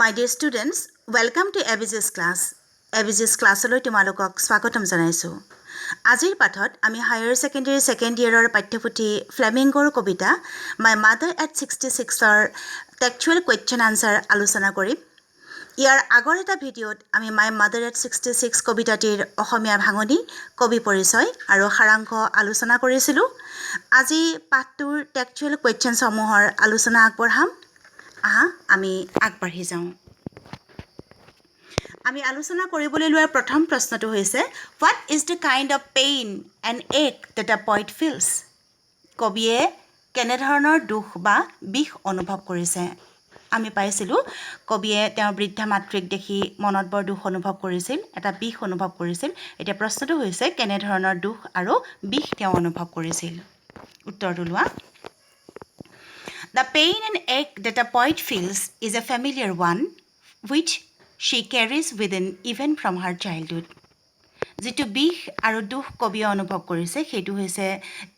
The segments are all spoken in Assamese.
My dear students, welcome to ABG's class. ABG's classলৈ তোমালোকক স্বাগতম জনাইছো। আজিৰ পাঠত আমি হায়াৰ সেকেন্ডাৰী সেকেন্ড ইয়াৰৰ পাঠ্যপুথি ফ্লেমিংগোৰ কবিতা My Mother at 66ৰ টেক্সচুৱেল কোৱেশ্চন আনসাৰ আলোচনা কৰিম। ইয়াৰ আগৰ এটা ভিডিঅ'ত আমি My Mother at 66 কবিতাটিৰ অসমীয়া ভাঙনি, কবি পৰিচয় আৰু সাৰাংশ আলোচনা কৰিছিলো। আজি পাঠটোৰ টেক্সচুৱেল কোৱেশ্চন সমূহৰ আলোচনা আগবঢ়াম। আমি আগবাঢ়ি যাওঁ। আমি আলোচনা কৰিবলৈ লোৱাৰ প্ৰথম প্ৰশ্নটো হৈছে What is the kind of pain and ache that a poet feels? কবিয়ে কেনে ধৰণৰ দুখ বা বিষ অনুভৱ কৰিছে? আমি পাইছিলোঁ কবিয়ে তেওঁৰ বৃদ্ধা মাতৃক দেখি মনত বৰ দুখ অনুভৱ কৰিছিল, এটা বিষ অনুভৱ কৰিছিল। এতিয়া প্ৰশ্নটো হৈছে কেনে ধৰণৰ দুখ আৰু বিষ তেওঁ অনুভৱ কৰিছিল? উত্তৰটো লোৱা। The pain and ache that a poet feels is a familiar one, which she carries within even from her childhood. যিটো বিষ আৰু দুখ কবিয়ে অনুভৱ কৰিছে সেইটো হৈছে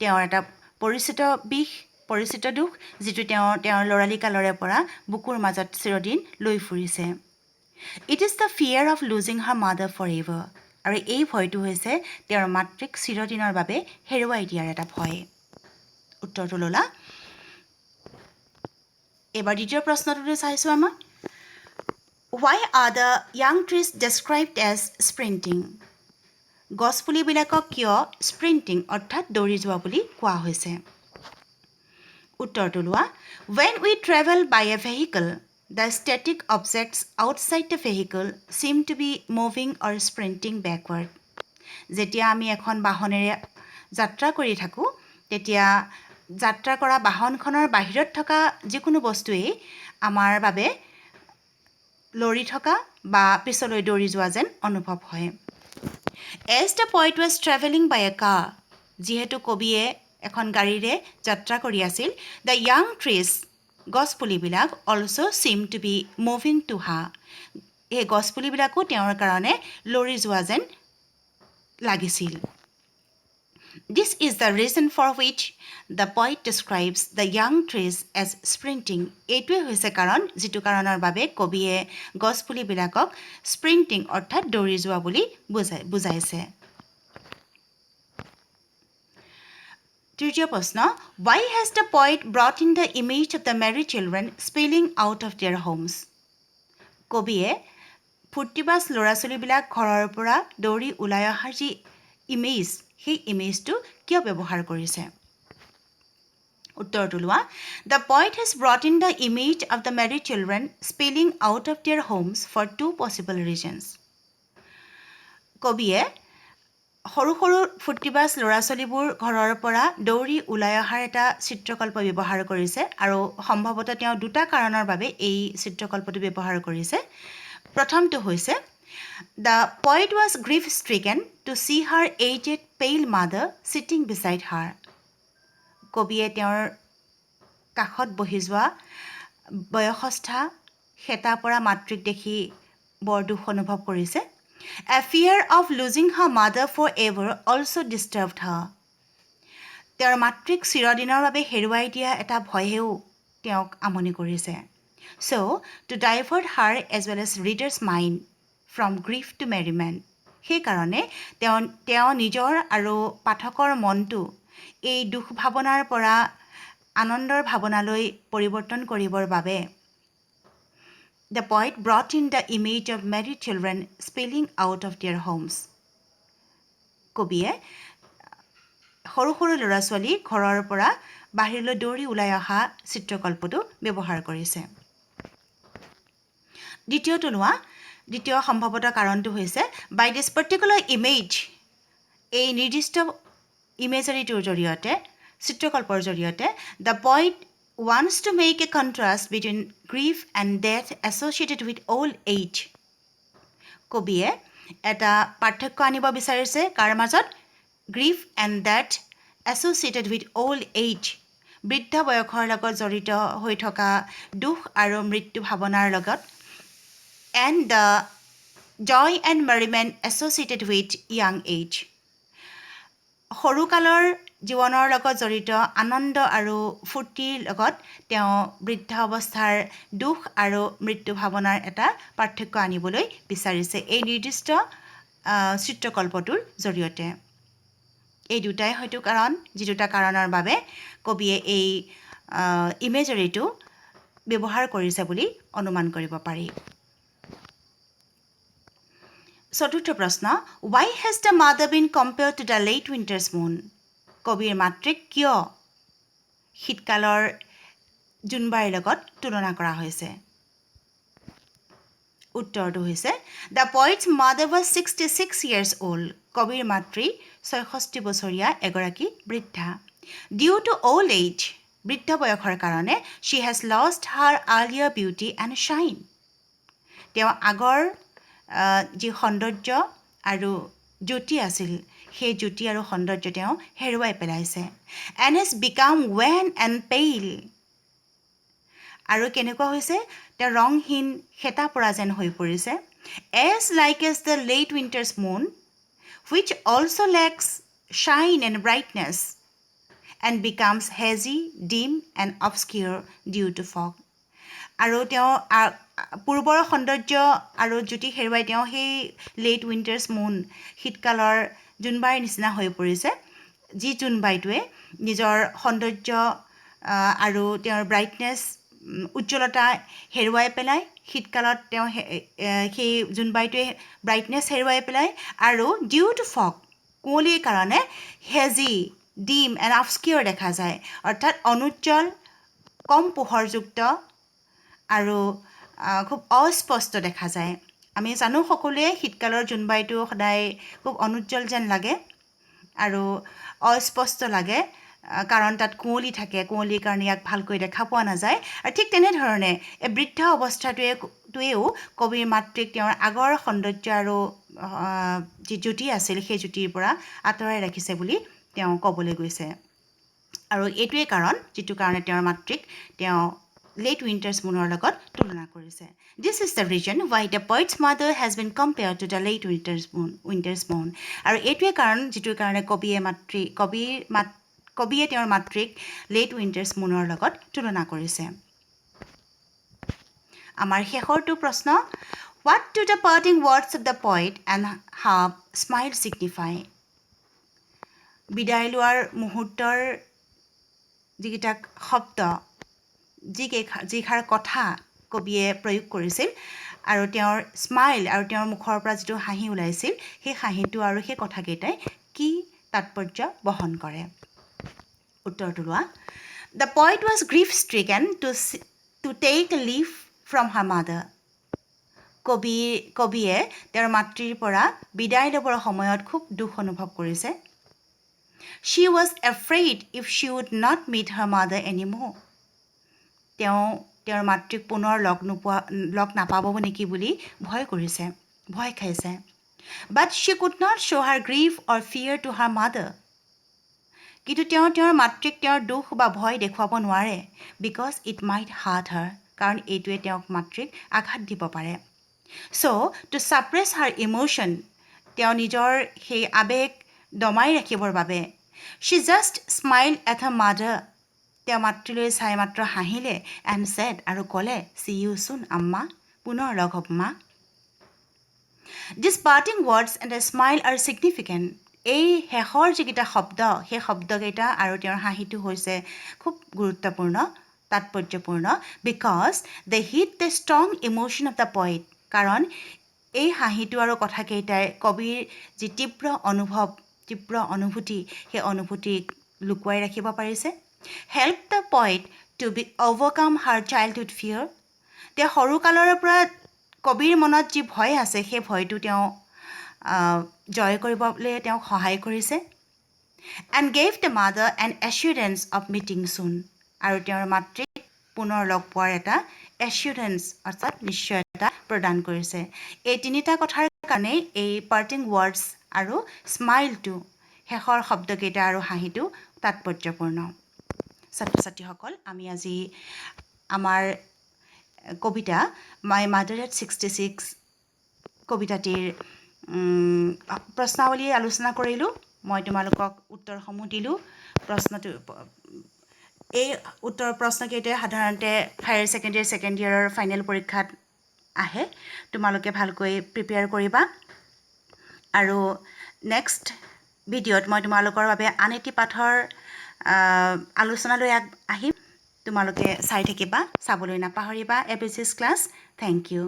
তেওঁৰ এটা পৰিচিত বিষ, পৰিচিত দুখ, যিটো তেওঁৰ ল'ৰালি কালৰে পৰা বুকুৰ মাজত চিৰদিন লৈ ফুৰিছে। It is the fear of losing her mother forever. আৰু এই ভয়টো হৈছে তেওঁৰ মাতৃক চিৰদিনৰ বাবে হেৰুৱাই দিয়াৰ এটা ভয়। উত্তৰটো ল'লা। এবাৰ দ্বিতীয় প্ৰশ্নটোলৈ চাইছোঁ আমাৰ Why are the young trees described as sprinting? গছপুলিবিলাকক কিয় স্প্ৰিণ্টিং অৰ্থাৎ দৌৰি যোৱা বুলি কোৱা হৈছে? উত্তৰটো লোৱা। When we travel by a vehicle, the static objects outside the vehicle seem to be moving or sprinting backward. যেতিয়া আমি এখন বাহনেৰে যাত্ৰা কৰি থাকোঁ তেতিয়া যাত্ৰা কৰা বাহনখনৰ বাহিৰত থকা যিকোনো বস্তুৱেই আমাৰ বাবে লৰি থকা বা পিছলৈ দৌৰি যোৱা যেন অনুভৱ হয়। As the poet was traveling by a car, যিহেতু কবিয়ে এখন গাড়ীৰে যাত্ৰা কৰি আছিল, the young trees, গছপুলিবিলাক also seem to be moving to her. এই গছপুলিবিলাকো তেওঁৰ কাৰণে লৰি যোৱা যেন লাগিছিল। This is the reason for which the poet describes the young trees as sprinting. এইটোৱে হৈছে কাৰণ যিটো কাৰণৰ বাবে কবিয়ে গছপুলিবিলাকক স্প্ৰিণ্টিং অৰ্থাৎ দৌৰি যোৱা বুলি বুজাইছে। তৃতীয় প্ৰশ্ন Why has the poet brought in the image of the merry children spilling out of their homes? কবিয়ে ফূৰ্তিবাজ ল'ৰা ছোৱালীবিলাক ঘৰৰ পৰা দৌৰি ওলাই অহাৰ যি ইমেজ, সেই ইমেজটো কিয় ব্যৱহাৰ কৰিছে? উত্তৰটো লোৱা। The poet has brought in the image of the merry children spilling out of their homes for two possible reasons. কবিয়ে সৰু সৰু ফূৰ্তিবাজ ল'ৰা ছোৱালীবোৰ ঘৰৰ পৰা দৌৰি ওলাই অহাৰ এটা চিত্ৰকল্প ব্যৱহাৰ কৰিছে আৰু সম্ভৱতঃ তেওঁ দুটা কাৰণৰ বাবে এই চিত্ৰকল্পটো ব্যৱহাৰ কৰিছে। প্ৰথমটো হৈছে The poet was grief-stricken to see her aged pale mother sitting beside her. কবিয়ে তেওঁৰ কাষত বহি যোৱা বয়সস্থা হেতা পৰা মাতৃক দেখি বৰ দুখ অনুভৱ কৰিছে। A fear of losing her mother forever also disturbed her. তেওঁৰ মাতৃক চিৰদিনৰ বাবে হেৰুৱাই দিয়া এটা ভয়েও তেওঁক আমনি কৰিছে। So, to divert her as well as reader's mind from grief to merriment. সেইকাৰণে তেওঁ নিজৰ আৰু পাঠকৰ মনটো এই দুখ ভাৱনাৰ পৰা আনন্দৰ ভাৱনালৈ পৰিৱৰ্তন কৰিবৰ বাবে The poet brought in the image of merry children spilling out of their homes. কবিয়ে সৰু সৰু ল'ৰা ছোৱালী ঘৰৰ পৰা বাহিৰলৈ দৌৰি ওলাই অহা চিত্ৰকল্পটো ব্যৱহাৰ কৰিছে। দ্বিতীয়টো লোৱা। দ্বিতীয় সম্ভৱতঃ কাৰণটো হৈছে By this particular image, এই নিৰ্দিষ্ট ইমেজাৰীটোৰ জৰিয়তে চিত্ৰকল্পৰ জৰিয়তে The poet wants to make a contrast between grief and death associated with old age. কবিয়ে এটা পাৰ্থক্য আনিব বিচাৰিছে কাৰ মাজত? Grief and death associated with old age. বৃদ্ধ বয়সৰ লগত জড়িত হৈ থকা দুখ আৰু মৃত্যু ভাৱনাৰ লগত and the joy and merriment associated with young age. সৰুকালৰ জীৱনৰ লগত জড়িত আনন্দ আৰু ফূৰ্তিৰ লগত তেওঁ বৃদ্ধ অৱস্থাৰ দুখ আৰু মৃত্যু ভাৱনাৰ এটা পাৰ্থক্য আনিবলৈ বিচাৰিছে এই নিৰ্দিষ্ট চিত্ৰকল্পটোৰ জৰিয়তে। এই দুটাই হয়তো কাৰণ যি দুটা কাৰণৰ বাবে কবিয়ে এই ইমেজৰীটো ব্যৱহাৰ কৰিছে বুলি অনুমান কৰিব পাৰি। চতুৰ্থ প্ৰশ্ন, why has the mother been compared to the late winter's moon? কবিৰ মাতৃক কিয় শীতকালৰ জোনবাইৰ লগত তুলনা কৰা হৈছে? উত্তৰটো হৈছে the poet's mother was 66 years old. কবিৰ মাতৃ 66 বছৰীয়া এগৰাকী বৃদ্ধা। Due to old age, বৃদ্ধ বয়সৰ কাৰণে she has lost her earlier beauty and shine. তেওঁ আগৰ যি সৌন্দৰ্য আৰু জ্যোতি আছিল সেই জ্যোতি আৰু সৌন্দৰ্য তেওঁ হেৰুৱাই পেলাইছে and has become wan and pale. আৰু কেনেকুৱা হৈছে তেওঁ ৰংহীন হেতা পৰা যেন হৈ পৰিছে as like as the late winter's moon which also lacks shine and brightness and becomes hazy, dim and obscure due to fog. আৰু তেওঁ পূৰ্বৰ সৌন্দৰ্য আৰু জ্যোতি হেৰুৱাই তেওঁ সেই লেট উইণ্টাৰ্ছ মুন শীতকালৰ জোনবাইৰ নিচিনা হৈ পৰিছে যি জোনবাইটোৱে নিজৰ সৌন্দৰ্য আৰু তেওঁৰ ব্ৰাইটনেছ উজ্জ্বলতা হেৰুৱাই পেলাই শীতকালত তেওঁ সেই জোনবাইটোৱে ব্ৰাইটনেছ হেৰুৱাই পেলাই আৰু ডিউ টু ফগ কুঁৱলীৰ কাৰণে হেজি ডিম এণ্ড অবস্কিউৰ দেখা যায় অৰ্থাৎ অনুজ্জ্বল কম পোহৰযুক্ত আৰু খুব অস্পষ্ট দেখা যায়। আমি জানো সকলোৱে শীতকালৰ জোনবাইটো সদায় খুব অনুজ্জ্বল যেন লাগে আৰু অস্পষ্ট লাগে কাৰণ তাত কুঁৱলী থাকে কুঁৱলীৰ কাৰণে ইয়াক ভালকৈ দেখা পোৱা নাযায় আৰু ঠিক তেনেধৰণে এই বৃদ্ধ অৱস্থাটোৱেও কবিৰ মাতৃক তেওঁৰ আগৰ সৌন্দৰ্য আৰু যি জ্যোতি আছিল সেই জ্যোতিৰ পৰা আঁতৰাই ৰাখিছে বুলি তেওঁ ক'বলৈ গৈছে আৰু এইটোৱে কাৰণ যিটো কাৰণে তেওঁৰ মাতৃক তেওঁ late winter's moon লগত তুলনা কৰিছে। This is the reason why the poet's mother has been compared to the late winter's moon. আৰু এইটোৱে কাৰণ যিটোৰ কাৰণে কবিয়ে তেওঁৰ মাতৃক late winter's moonৰ লগত তুলনা কৰিছে। আমাৰ শেষৰটো প্ৰশ্ন, what do the parting words of the poet and her smile signify? বিদায় লোৱাৰ মুহূৰ্তৰ যিকেইটা শব্দ যিষাৰ কথা কবিয়ে প্ৰয়োগ কৰিছিল আৰু তেওঁৰ স্মাইল আৰু তেওঁৰ মুখৰ পৰা যিটো হাঁহি ওলাইছিল সেই হাঁহিটো আৰু সেই কথাকেইটাই কি তাৎপৰ্য বহন কৰে? উত্তৰটো লোৱা। The poet was grief-stricken to take leave from her mother. কবিয়ে তেওঁৰ মাতৃৰ পৰা বিদায় ল'বৰ সময়ত খুব দুখ অনুভৱ কৰিছে। She was afraid if she would not meet her mother anymore. তেওঁ তেওঁৰ মাতৃক পুনৰ লগ নাপাব নেকি বুলি ভয় খাইছে। But she could not show her grief or fear to her mother. কিন্তু তেওঁৰ মাতৃক তেওঁৰ দুখ বা ভয় দেখুৱাব নোৱাৰে because it might hurt her. কাৰণ এইটোৱে তেওঁক মাতৃক আঘাত দিব পাৰে। So to suppress her emotion, তেওঁ নিজৰ সেই আৱেগ দমাই ৰাখিবৰ বাবে she just smiled at her mother. তেওঁ মাতৃলৈ চাই মাত্ৰ হাঁহিলে and said আৰু ক'লে see you soon আম্মা, পুনৰ লগ হ'ব মা। These parting words and a smile are significant. এই শেষৰ যিকেইটা শব্দ সেই শব্দকেইটা আৰু তেওঁৰ হাঁহিটো হৈছে খুব গুৰুত্বপূৰ্ণ তাৎপৰ্যপূৰ্ণ because they hit the strong emotion of the poet. কাৰণ এই হাঁহিটো আৰু কথাকেইটাই কবিৰ যি তীব্ৰ অনুভূতি সেই অনুভূতিক লুকুৱাই ৰাখিব পাৰিছে। Help the poet to be overcome her childhood fear. তেওঁ সৰুকালৰ পৰা কবিৰ মনত যি ভয় আছে সেই ভয়টো তেওঁ জয় কৰিবলৈ তেওঁক সহায় কৰিছে and gave the mother an assurance of meeting soon. আৰু তেওঁৰ মাতৃক পুনৰ লগ পোৱাৰ এটা assurance অৰ্থাৎ নিশ্চয়তা প্ৰদান কৰিছে। এই তিনিটা কথাৰ কাৰণে এই parting words আৰু স্মাইলটো শেষৰ শব্দকেইটা আৰু হাঁহিটো তাৎপৰ্যপূৰ্ণ। ছাত্ৰ ছাত্ৰীসকল, আমি আজি আমাৰ কবিতা মাই মাদাৰ এট 66 কবিতাটিৰ প্ৰশ্নাৱলী আলোচনা কৰিলোঁ। মই তোমালোকক উত্তৰসমূহ দিলোঁ। প্ৰশ্নটো এই উত্তৰ প্ৰশ্নকেইটাই সাধাৰণতে হায়াৰ ছেকেণ্ডেৰী ছেকেণ্ড ইয়েৰৰ ফাইনেল পৰীক্ষাত আহে তোমালোকে ভালকৈ প্ৰিপেয়াৰ কৰিবা আৰু নেক্সট ভিডিঅ'ত মই তোমালোকৰ বাবে আন এটি পাঠৰ আলোচনালৈ আহিম তোমালোকে চাই থাকিবা চাবলৈ নাপাহৰিবা ABC's ক্লাছ থেংক ইউ